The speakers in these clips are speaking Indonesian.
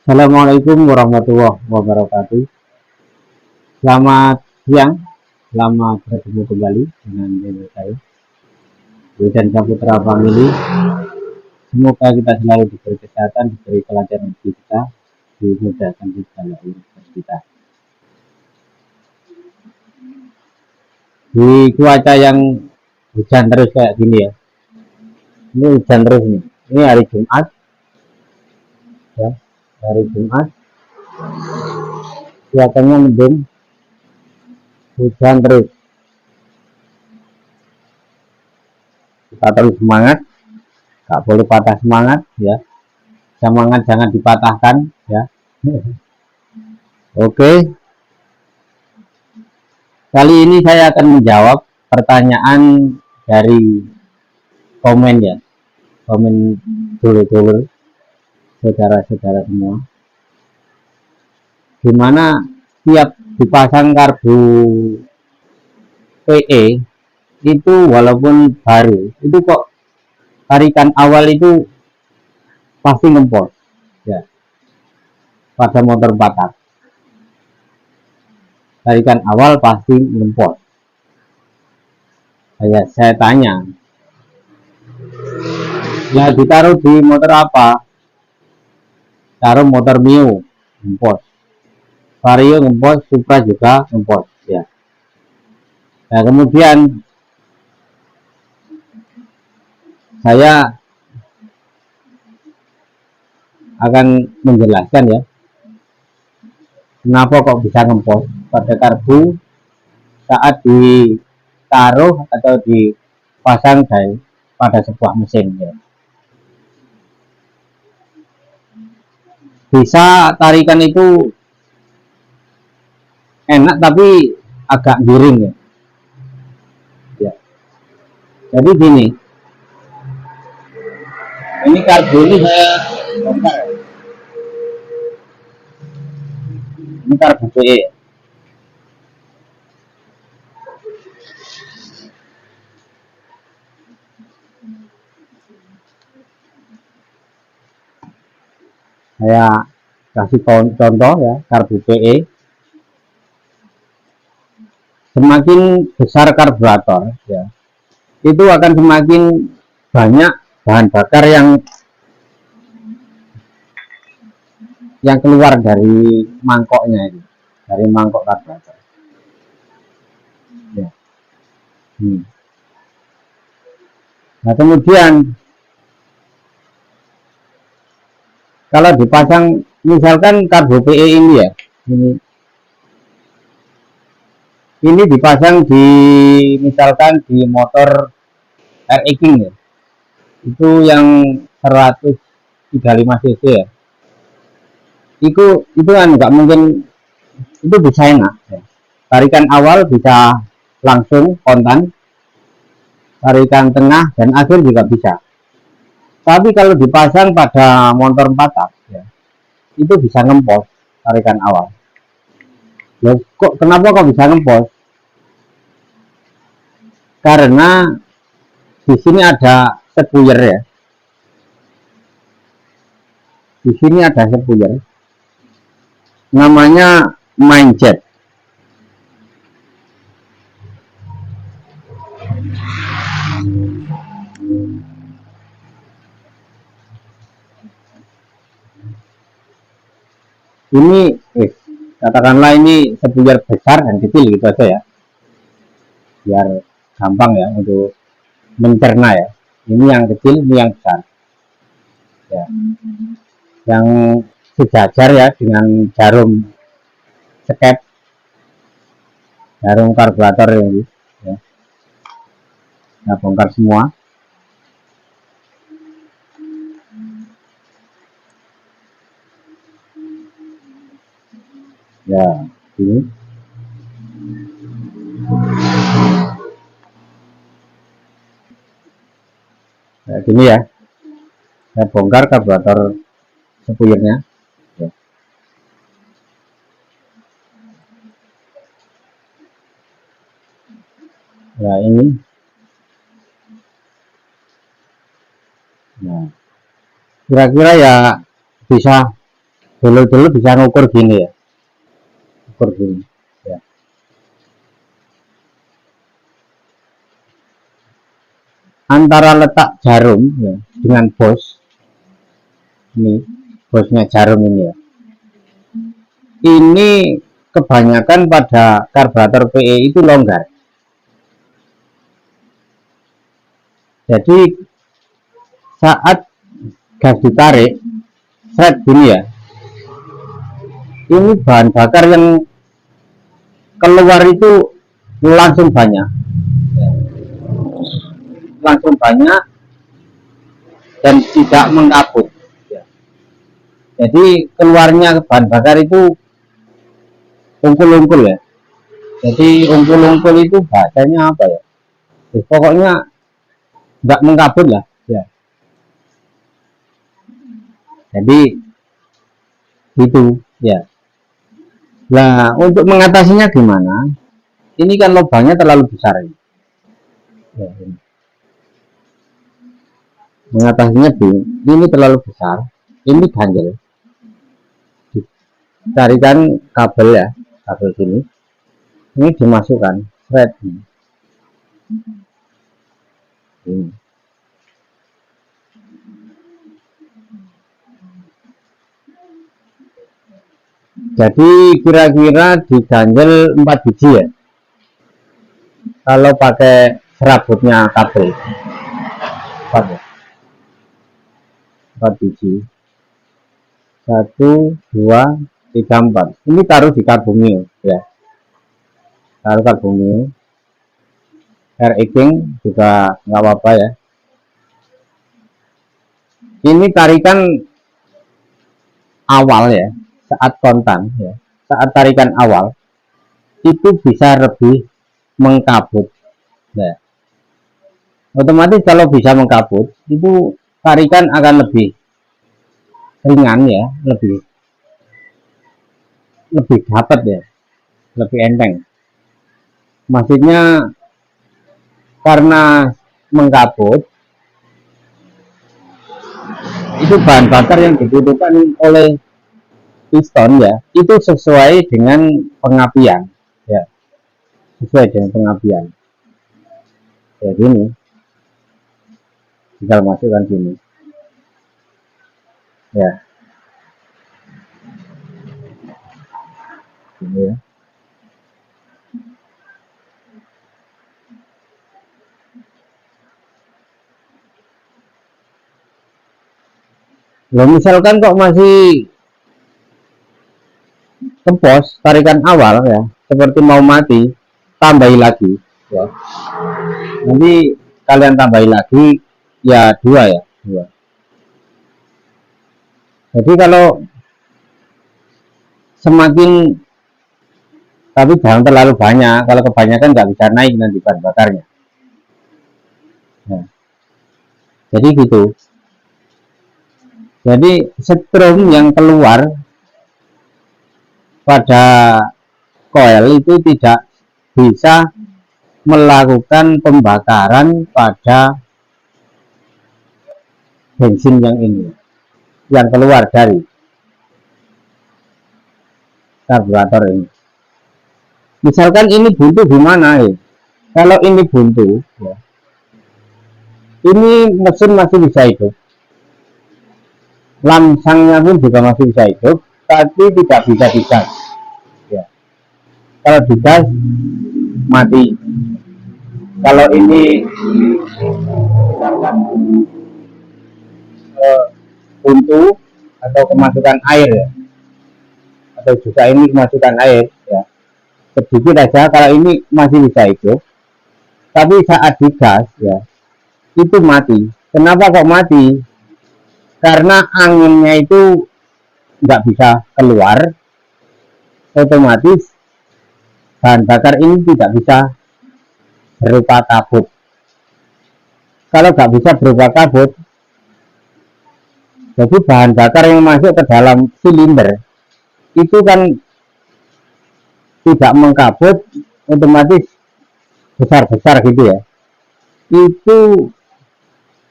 Assalamualaikum warahmatullahi wabarakatuh. Selamat siang, selamat bertemu kembali dengan channel saya, Wildan Saputra Family. Semoga kita selalu diberi kesehatan, diberi kelancaran hidup kita, dimudahkan di segala urusan kita. Di cuaca yang hujan terus kayak gini ya, ini hujan terus nih. Ini hari Jumat, ya, hari Jumat. Cuacanya mendung, hujan terus. Kita terus semangat, gak boleh patah semangat ya. Semangat jangan dipatahkan ya. Oke, kali ini saya akan menjawab pertanyaan dari komen ya, komen dulur-dulur, saudara-saudara semua. Gimana tiap dipasang karbu PE itu walaupun baru, itu kok tarikan awal itu pasti ngempol ya, pada motor 4 tak. Tarikan awal pasti ngempol. Saya tanya, ya ditaruh di motor apa? Taruh motor Mio, ngempol. Vario ngempol, Supra juga ngempol ya. Nah, kemudian saya akan menjelaskan ya, kenapa kok bisa ngempol pada karbu saat ditaruh atau dipasang pada sebuah mesin ya. Bisa tarikan itu enak tapi agak miring ya. Jadi gini, ini karbu ini saya bongkar ya. Ini karbu PE ya. Saya kasih contoh ya, karbu PE. Semakin besar karburator ya, itu akan semakin banyak bahan bakar yang keluar dari mangkoknya ini, dari mangkok karburator ya. Nah, kemudian kalau dipasang misalkan karbu PE ini ya, ini dipasang di misalkan di motor RX King ya, itu yang 135 cc ya, itu kan nggak mungkin, itu bisa enak ya. Tarikan awal bisa langsung kontan, tarikan tengah dan akhir juga bisa. Tapi kalau dipasang pada motor 4 tak ya, itu bisa ngempos tarikan awal. Ya, kenapa bisa ngempos? Karena di sini ada sepuyer ya. Di sini ada sepuyer, namanya mindjet. Ini katakanlah ini sepuyer besar dan kecil gitu aja ya, biar gampang ya untuk mencerna ya. Ini yang kecil, ini yang besar ya, yang sejajar ya dengan jarum skep, jarum karburator ini ya. Nah, bongkar semua. Ya, ini. Nah, gini ya. Saya bongkar karburator sepuyernya. Ya. Nah, ini. Nah, kira-kira ya bisa dulu bisa ngukur gini ya, ukur gini ya. Antara letak jarum ya, dengan bos ini, bosnya jarum ini ya, ini kebanyakan pada karburator PE itu longgar. Jadi saat gas ditarik seret gini ya, ini bahan bakar yang keluar itu langsung banyak dan tidak mengkaput. Jadi keluarnya bahan bakar itu ungkul-ungkul ya. Jadi ungkul-ungkul itu bahasanya apa ya? Pokoknya nggak mengkabut lah ya. Jadi itu ya. Nah, untuk mengatasinya gimana? Ini kan lubangnya terlalu besar ini. Ya, ini. Mengatasinya ini terlalu besar, ini ganjel. Carikan kabel ya, kabel sini. Ini dimasukkan thread ini. Jadi kira-kira diganjel 4 biji ya. Kalau pakai serabutnya kabel 4 biji, 1, 2, 3, 4. Ini taruh di karbonil ya, taruh karbonil. Air eking juga nggak apa-apa ya. Ini tarikan awal ya, saat kontan ya, saat tarikan awal itu bisa lebih mengkabut ya. Otomatis kalau bisa mengkabut itu tarikan akan lebih ringan ya, lebih dapat ya, lebih enteng. Maksudnya karena mengkabut itu bahan bakar yang dibutuhkan oleh piston ya, itu sesuai dengan pengapian ya, sesuai dengan pengapian ya. Gini tinggal masukkan sini ya, ini ya. Nah, misalkan kok masih kempos tarikan awal ya, seperti mau mati, tambahi lagi ya. Nanti kalian tambahi lagi ya 2 ya, 2. Jadi kalau semakin, tapi jangan terlalu banyak, kalau kebanyakan nggak bisa naik nanti bahan bakarnya. Nah, jadi gitu. Jadi strom yang keluar pada coil itu tidak bisa melakukan pembakaran pada bensin yang ini, yang keluar dari karburator ini. Misalkan ini buntu gimana ya? Kalau ini buntu ya, ini mesin masih bisa hidup, lamsangnya pun juga masih bisa hidup, tapi tidak bisa digas ya. Kalau digas mati. Kalau ini buntu atau kemasukan air ya, atau juga ini kemasukan air ya, sedikit aja, kalau ini masih bisa hidup, tapi saat digas ya itu mati. Kenapa kok mati? Karena anginnya itu nggak bisa keluar, otomatis bahan bakar ini tidak bisa berupa kabut. Kalau nggak bisa berupa kabut, jadi bahan bakar yang masuk ke dalam silinder itu kan tidak mengkabut, otomatis besar-besar gitu ya, itu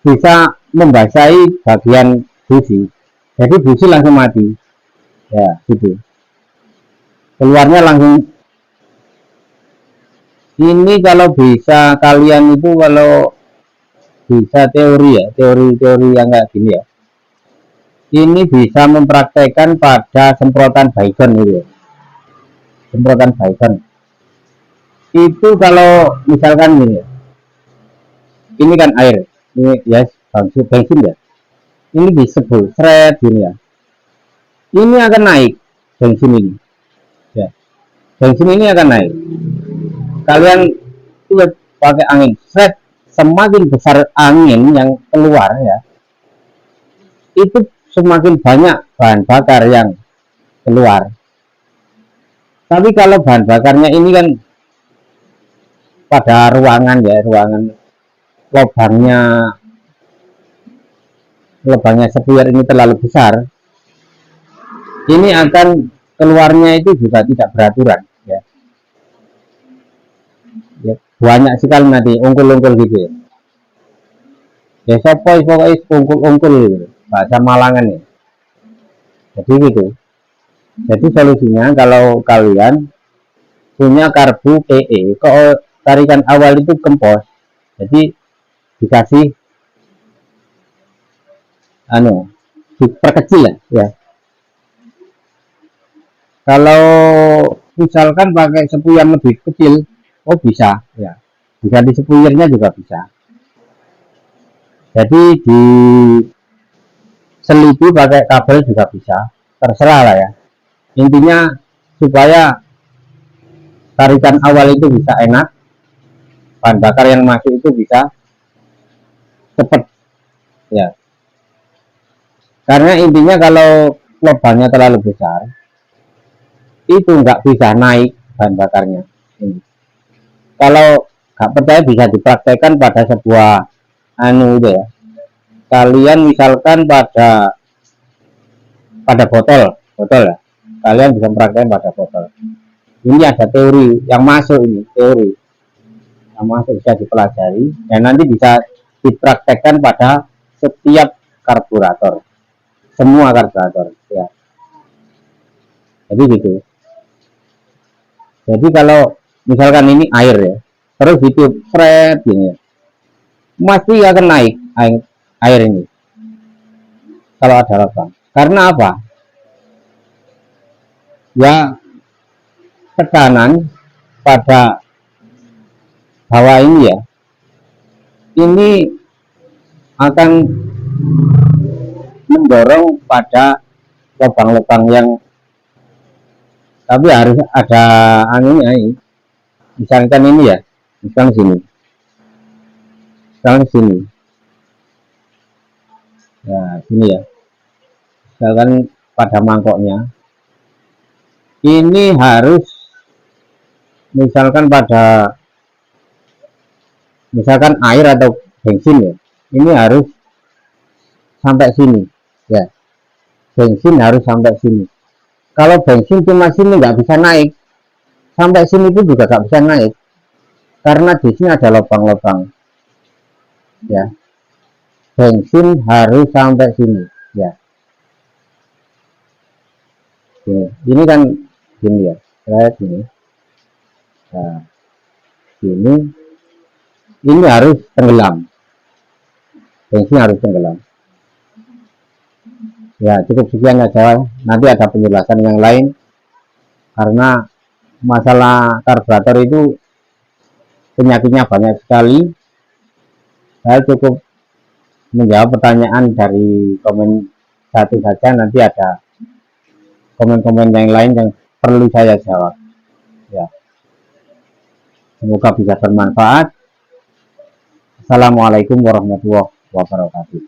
bisa membasahi bagian busi, jadi busi langsung mati. ya gitu. Keluarnya langsung. Ini kalau bisa kalian itu, kalau bisa teori ya, teori-teori yang kayak gini ya, ini bisa mempraktekkan pada semprotan Baygon gitu ya. Semprotan Baygon itu kalau misalkan ini ya, ini kan air, ini ya bensin ya, ini disebut seret gini ya, ini akan naik bensin ini ya, bensin ini akan naik. Kalian lihat pakai angin seret, semakin besar angin yang keluar ya, itu semakin banyak bahan bakar yang keluar. Tapi kalau bahan bakarnya ini kan pada ruangan ya, ruangan lubangnya lubangnya sepuyer ini terlalu besar, ini akan keluarnya itu juga tidak beraturan ya. Ya, banyak sekali nanti ungkul-ungkul gitu ya. Ya pokoknya ungkul-ungkul gitu, bahasa Malangan ya. Jadi gitu. Jadi solusinya kalau kalian punya karbu PE, kalau tarikan awal itu kempos, jadi dikasih diperkecil ya. Kalau misalkan pakai sepu yang lebih kecil, oh bisa ya, bisa di sepuyernya juga bisa. Jadi di selipi pakai kabel juga bisa, terserah lah ya. Intinya supaya tarikan awal itu bisa enak, bahan bakar yang masuk itu bisa cepat ya. Karena intinya kalau lubangnya terlalu besar, itu nggak bisa naik bahan bakarnya. Kalau nggak percaya bisa dipraktekkan pada sebuah itu ya. Kalian misalkan pada botol ya. Kalian bisa praktekkan pada botol. Ini ada teori yang masuk, ini teori yang masuk bisa dipelajari dan nanti bisa dipraktekkan pada setiap karburator, semua karburator ya. Jadi gitu. Jadi kalau misalkan ini air ya, terus ditiup fret gini ya, pasti akan naik air ini kalau ada lubang. Karena apa? Ya tekanan pada bawah ini ya, ini akan mendorong pada lubang-lubang yang, tapi harus ada anginnya ini. Misalkan ini ya, misalkan sini ya, sini ya, misalkan pada mangkoknya ini harus misalkan air atau bensin ya, ini harus sampai sini ya, bensin harus sampai sini. Kalau bensin cuma sini nggak bisa naik, sampai sini pun juga nggak bisa naik, karena di sini ada lubang-lubang ya. Bensin harus sampai sini ya. Ini kan gini ya, saya gini. Nah, ini harus tenggelam, bensin harus tenggelam ya. Cukup sekian aja, nanti ada penjelasan yang lain, karena masalah karburator itu penyakitnya banyak sekali. Saya cukup menjawab pertanyaan dari komen satu saja, nanti ada komen-komen yang lain yang perlu saya jawab ya. Semoga bisa bermanfaat. Assalamualaikum warahmatullahi wabarakatuh.